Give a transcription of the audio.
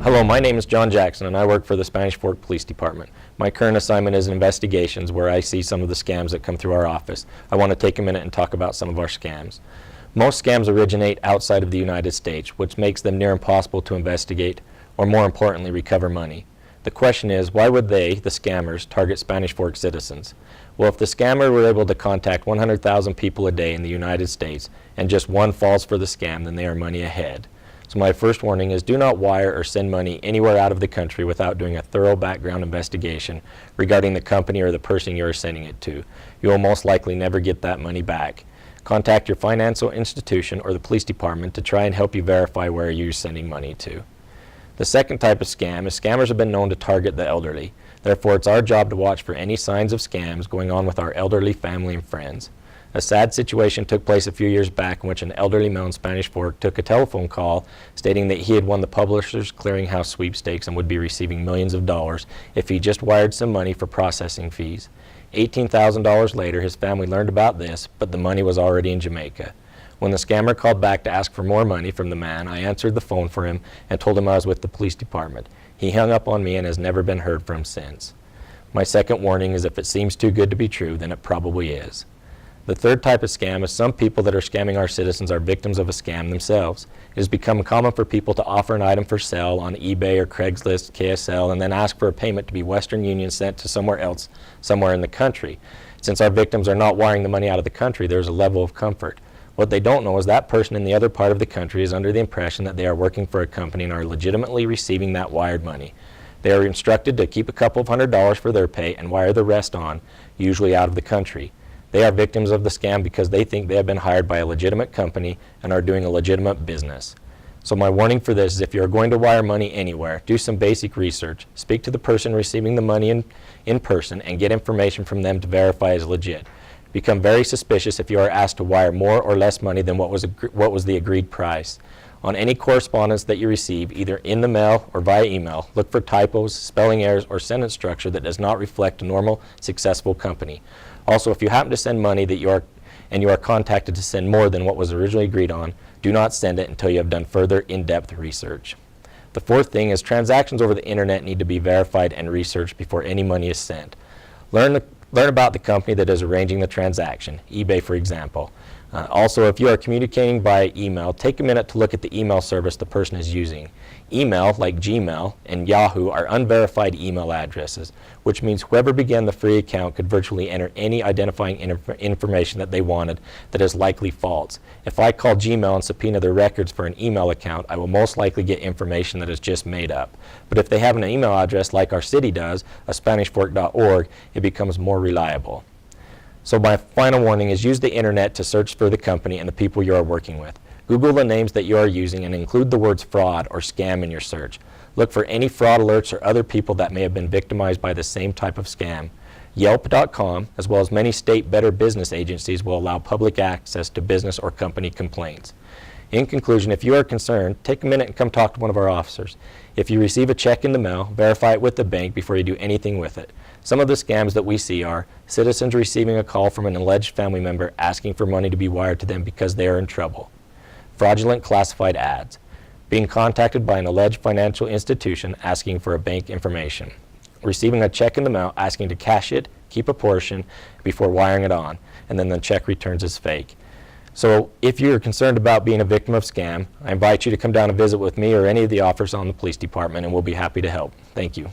Hello, my name is John Jackson and I work for the Spanish Fork Police Department. My current assignment is in investigations where I see some of the scams that come through our office. I want to take a minute and talk about some of our scams. Most scams originate outside of the United States, which makes them near impossible to investigate or, more importantly, recover money. The question is, why would they, the scammers, target Spanish Fork citizens? Well, if the scammer were able to contact 100,000 people a day in the United States and just one falls for the scam, then they are money ahead. So my first warning is, do not wire or send money anywhere out of the country without doing a thorough background investigation regarding the company or the person you are sending it to. You will most likely never get that money back. Contact your financial institution or the police department to try and help you verify where you're sending money to. The second type of scam is scammers have been known to target the elderly. Therefore, it's our job to watch for any signs of scams going on with our elderly family and friends. A sad situation took place a few years back in which an elderly male in Spanish Fork took a telephone call stating that he had won the Publishers Clearinghouse sweepstakes and would be receiving millions of dollars if he just wired some money for processing fees. $18,000 later, his family learned about this, but the money was already in Jamaica. When the scammer called back to ask for more money from the man, I answered the phone for him and told him I was with the police department. He hung up on me and has never been heard from since. My second warning is, if it seems too good to be true, then it probably is. The third type of scam is some people that are scamming our citizens are victims of a scam themselves. It has become common for people to offer an item for sale on eBay or Craigslist, KSL, and then ask for a payment to be Western Union sent to somewhere else, somewhere in the country. Since our victims are not wiring the money out of the country, there's a level of comfort. What they don't know is that person in the other part of the country is under the impression that they are working for a company and are legitimately receiving that wired money. They are instructed to keep a couple of $100s for their pay and wire the rest on, usually out of the country. They are victims of the scam because they think they have been hired by a legitimate company and are doing a legitimate business. So my warning for this is, if you're going to wire money anywhere, do some basic research. Speak to the person receiving the money in person and get information from them to verify as legit. Become very suspicious if you are asked to wire more or less money than what was the agreed price. On any correspondence that you receive, either in the mail or via email, look for typos, spelling errors, or sentence structure that does not reflect a normal, successful company. Also, if you happen to send money that you are contacted to send more than what was originally agreed on, do not send it until you have done further in-depth research. The fourth thing is, transactions over the internet need to be verified and researched before any money is sent. Learn about the company that is arranging the transaction, eBay for example. Also, if you are communicating via email, take a minute to look at the email service the person is using. Email, like Gmail and Yahoo, are unverified email addresses, which means whoever began the free account could virtually enter any identifying information that they wanted that is likely false. If I call Gmail and subpoena their records for an email account, I will most likely get information that is just made up. But if they have an email address like our city does, a SpanishFork.org, it becomes more reliable. So my final warning is, use the internet to search for the company and the people you are working with. Google the names that you are using and include the words fraud or scam in your search. Look for any fraud alerts or other people that may have been victimized by the same type of scam. Yelp.com, as well as many state Better Business agencies, will allow public access to business or company complaints. In conclusion, if you are concerned, take a minute and come talk to one of our officers. If you receive a check in the mail, verify it with the bank before you do anything with it. Some of the scams that we see are citizens receiving a call from an alleged family member asking for money to be wired to them because they are in trouble. Fraudulent classified ads. Being contacted by an alleged financial institution asking for a bank information. Receiving a check in the mail asking to cash it, keep a portion before wiring it on, and then the check returns as fake. So if you're concerned about being a victim of scam, I invite you to come down and visit with me or any of the officers on the police department, and we'll be happy to help. Thank you.